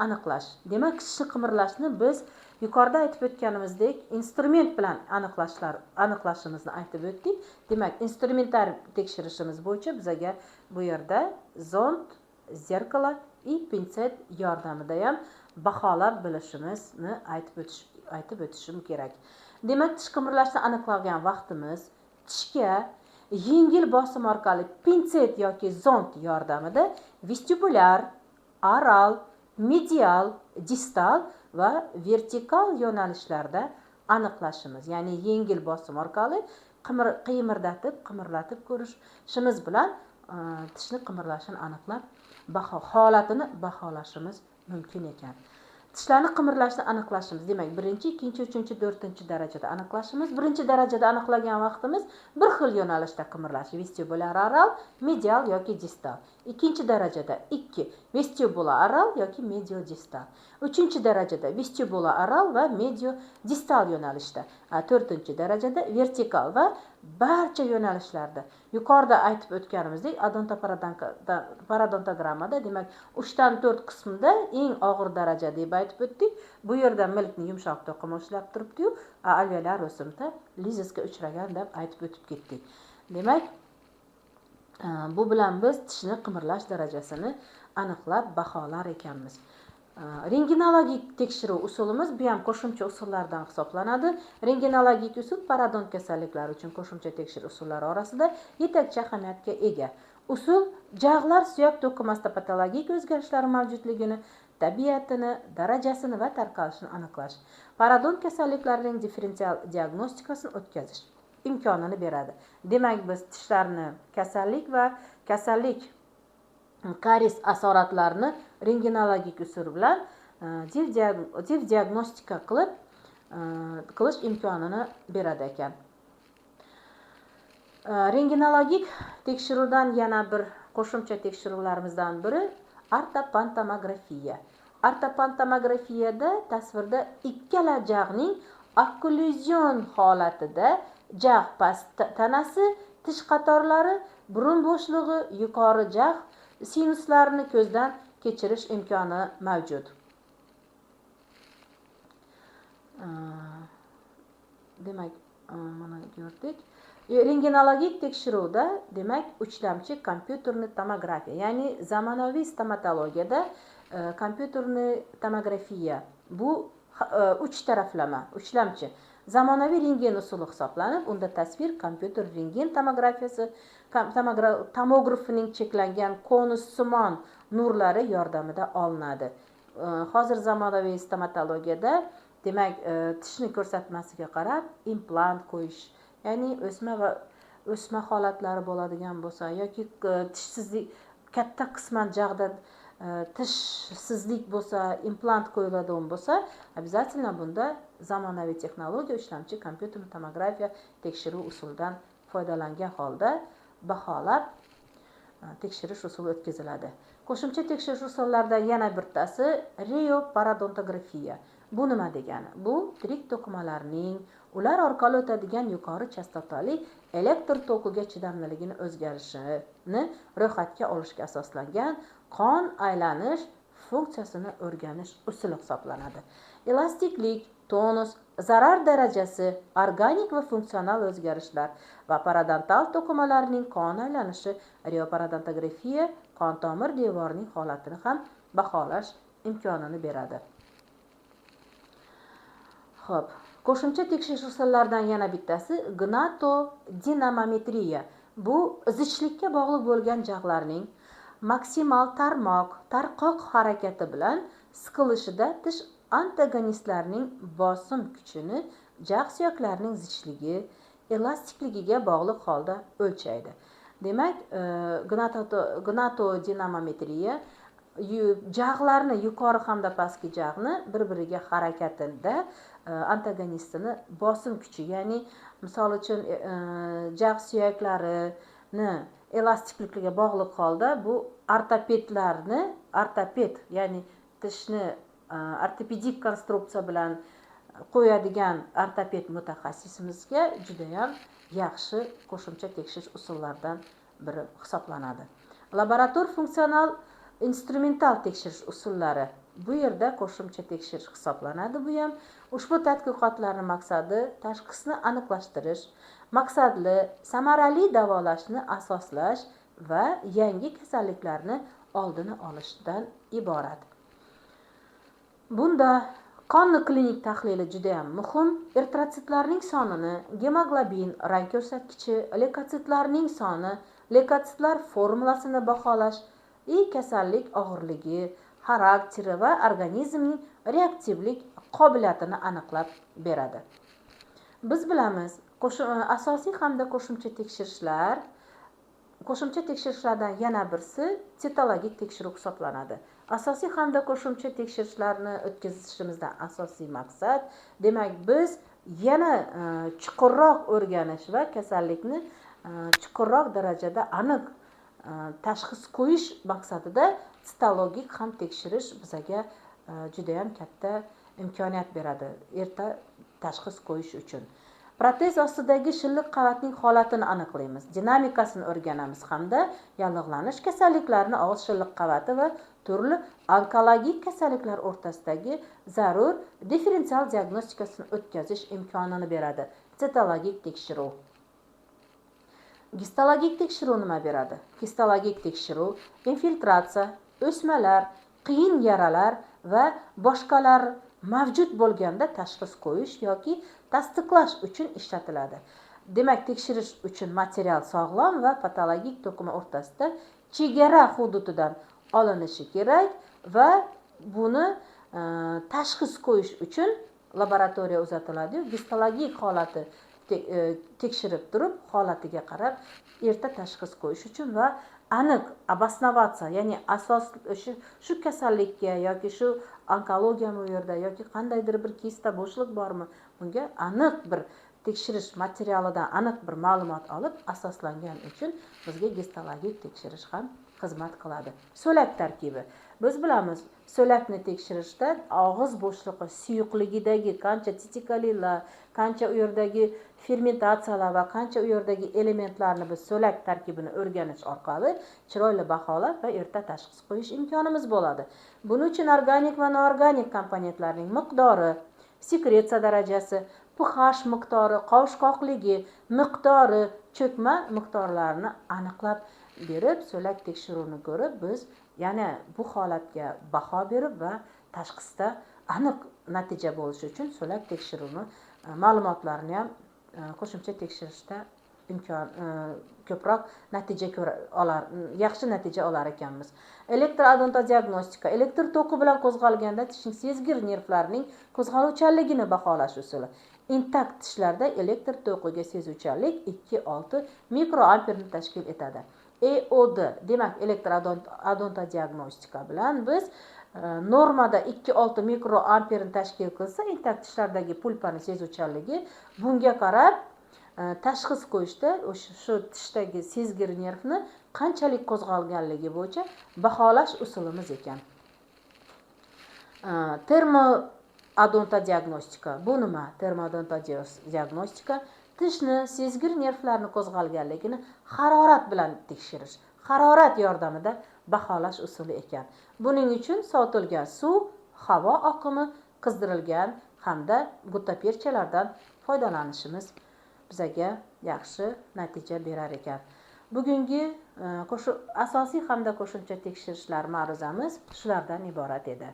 aniqlash. Demak, tishni qimirlashni biz yuqorida aytib o'tganimizdek instrument bilan aniqlashimizni aytib o'tdik. Demak, instrumentar tekshirishimiz bo'yicha bizga bu yerda zond, zerkalo и pinset yordamida ham baholab bilishimizni aytib o'tishim kerak. Demak, tish qimirlashni aniqlagan vaqtimiz tishga yengil bosim orqali pinset yoki zond yordamida vestibulyar, oral, medial, distal va vertikal yo'nalishlarda aniqlashimiz, ya'ni yengil bosim orqali qimirlatib ko'rishimiz bilan tishni qimirlashini aniqlab holatini baholashimiz mumkin ekan. Tishlarni qimirlashni aniqlashimiz, demak, 1, 2, 3, 4 darajada aniqlashimiz. 1-darajada aniqlagan vaqtimiz bir xil yo'nalishda qimirlash, vestibular oral, medial yoki distal. 2-darajada 2 vestibular oral yoki medio distal. 3-darajada vestibular oral va medio distal yo'nalishda. 4-darajada vertikal va barcha yo'nalishlarda. Yuqorida aytib o'tganimizdek, odontoparodontogrammada, demak, 3-4 qismida eng og'ir daraja deb aytib o'tdik. Bu yerda milkni yumshoq to'qima ushlab turibdi-yu, alveolar o'simta lizisga uchragan deb aytib o'tib ketdik. Demak, bu bilan biz tishni qimirlash darajasini aniqlab baholar ekanmiz. Renginologik tekshiruv usulimiz bu ham qo'shimcha usullardan hisoblanadi. Renginologik usul parodont kasalliklari uchun qo'shimcha tekshirish usullari orasida yetakchi ahamiyatga ega. Usul jag'lar suyak to'qimasida patologik o'zgarishlar mavjudligini, tabiatini, darajasini va tarqalishini aniqlash, parodont kasalliklarining differensial diagnostikasini o'tkazish imkonini beradi. Demak, biz tishlarni kasallik va kasallik karies asoratlarini renginologik usul bilan diagnostika qilish imkonini beradi ekan. Renginologik tekshiruvdan yana bir qo'shimcha tekshiruvlarimizdan biri ortopantomografiya. Ortopantomografiyada tasvirda ikkala jag'ning okklyuzion holatida jag' past tanasi, tish qatorlari, burun bo'shlig'i, yuqori jag' sinuslarini ko'zdan kechirish imkoni mavjud. Demak, mana ko'rdik. Renginologik tekshiruvda, demak, uchlamchi kompyuterli tomografiya, ya'ni zamonaviy stomatologiyada kompyuterli tomografiya bu uch taraflama, uchlamchi zamonaviy rentgen usuli hisoblanib, unda tasvir kompyuter rentgen tomografiyasi tomografining cheklangan konussimon nurlari yordamida olinadi. Hozir zamonaviy stomatologiyada, demak, tishni ko'rsatmasiga qarab implant qo'yish, ya'ni o'sma holatlari bo'ladigan bo'lsa yoki tishsizlik, katta qisman jag'da tishsizlik bo'lsa, implant qo'yiladigan bo'lsa, обязательно bunda zamonaviy texnologiya, ishlamchi kompyuter tomografiya tekshiruv usulidan foydalangan holda baholab tekshirish usuli o'tkaziladi. Qo'shimcha tekshirish usullaridan yana bittasi reoparodontografiya. Bu nima degani? Bu tirik to'qimalarning ular orqali o'tadigan yuqori chastotali elektr tokiga chidamliligini o'zgarishini ro'yxatga olishga asoslangan qon aylanish funksiyasini o'rganish usuli hisoblanadi. Elastiklik, tonus, zarar darajasi, organik va funksional o'zgarishlar va parodontal to'qimalarning qon aylanishi reoparodontografiya qon tomir devorining holatini ham baholash imkonini beradi. Xo'p, qo'shimcha tekshirish usullaridan yana bittasi gnatodinamometriya. Bu zichlikka bog'liq bo'lgan jag'larning maksimal tarqoq harakati bilan siqilishida tish antagonistlarining bosim kuchini jag' suyaklarining zichligi, elastikligiga bog'liq holda o'lchaydi. Demak, gnatodinamometriya jag'larni, yuqori hamda pastki jag'ni bir-biriga harakatida antagonistini bosim kuchi, ya'ni misol uchun jag' suyaklarini elastikligiga bog'liq holda bu ortoped, ya'ni tishni ortopedik konstruksiya bilan qo'yadigan ortoped mutaxassisimizga juda ham yaxshi qo'shimcha tekshirish usullaridan biri hisoblanadi. Laborator funksional instrumental tekshirish usullari Bu yerda qo'shimcha tekshirish hisoblanadi. Bu ham ushbu tadqiqotlarning maqsadi tashxisni aniqlashtirish, maqsadli, samarali davolashni asoslash va yangi kasalliklarni oldini olishdan iborat. Bunda qonni klinik tahlili juda ham muhim. Eritrotsitlarning sonini, gemoglobin, rang ko'rsatkichi, leykositlarning soni, leykositlar formulasini baholash, kasallik og'irligi, xarakteri va organizmning reaktivlik qobiliyatini aniqlab beradi. Biz bilamiz, asosiy hamda qo'shimcha tekshirishlardan yana birisi sitologik tekshiruv hisoblanadi. Asosiy hamda qo'shimcha tekshirishlarni o'tkazishimizdan asosiy maqsad, demak, biz yana chuqurroq o'rganish va kasallikni chuqurroq darajada aniq tashxis qo'yish maqsadida sitologik ham tekshirish bizga juda ham katta imkoniyat beradi erta tashxis qo'yish uchun. Protez ostidagi shilliq qavatning holatini aniqlaymiz, dinamikasini o'rganamiz hamda yallig'lanish kasalliklarini, og'iz shilliq qavati va turli onkologik kasalliklar o'rtasidagi zarur differensial diagnostikasini o'tkazish imkonini beradi. Sitologik tekshiruv. Histologik tekshiruv nima beradi? Histologik tekshiruv infiltratsiya, o'smalar, qiyin yaralar va boshqalar mavjud bo'lganda tashxis qo'yish yoki tasdiqlash uchun ishlatiladi. Demak, tekshirish uchun material sog'lom va patologik to'qima o'rtasida chegara hududidan olinishi kerak va buni tashxis qo'yish uchun laboratoriya uzatiladi. Histologik holati tekshirib turib, holatiga qarab erta tashxis qo'yish uchun va aniq обосноваться, ya'ni asos shu kasallikka yoki shu onkologiyami u yerda yoki qandaydir bir kista bo'shliq bormi, bunga aniq bir tekshirish materialidan aniq bir ma'lumot olib asoslangan uchun bizga histologik tekshirish ham xizmat qiladi. So'lak tarkibi. Biz bilamiz, so'lakni tekshirishda og'iz bo'shlig'i suyuqligidagi qancha titikalillar, qancha u yerdagi fermentatsiyalar va qancha u yerdagi elementlarni biz so'lak tarkibini o'rganish orqali chiroyli baholab va erta tashxis qo'yish imkonimiz bo'ladi. Buning uchun organik va noorganik komponentlarning miqdori, sekretsiya darajasi, pH miqdori, qovushqoqligi miqdori, cho'kma miqdorlarini aniqlab berib, so'lak tekshiruvini ko'rib, biz yana bu holatga baho berib va tashxisda aniq natija bo'lishi uchun so'lak tekshiruvini ma'lumotlarini ham qo'shimcha tekshirishda ko'proq natija yaxshi natija olar ekanmiz. Elektrodontodiagnostika, elektr to'qi bilan qo'zg'alganda tishning sezgir nervlarining qo'zg'aluvchanligini baholash usuli. Intakt tishlarda elektr to'qiga sezuvchanlik 2-6 mikroamperni tashkil etadi. EOD, demak, elektrodontodiagnostika bilan biz normada 2-6 mikroamperni tashkil qilsa, intakt tishlardagi pulpani sezuvchanligi, bunga qarab tashxis qo'yishda shu tishdagi sezgir nervni qanchalik qo'zg'alganligi bo'yicha baholash usulimiz ekan. Termoodontodiagnostika. Bu nima? Termoodontodiagnostika tishni sezgir nervlarni qo'zg'alganligini harorat bilan tekshirish, harorat yordamida baholash usuli ekan. Buning uchun sovitilgan suv, havo oqimi, qizdirilgan hamda gutaperchalardan foydalanishimiz bizga yaxshi natija berar ekan. Bugungi asosiy hamda qo'shimcha tekshirishlar ma'ruzamiz shulardan iborat edi.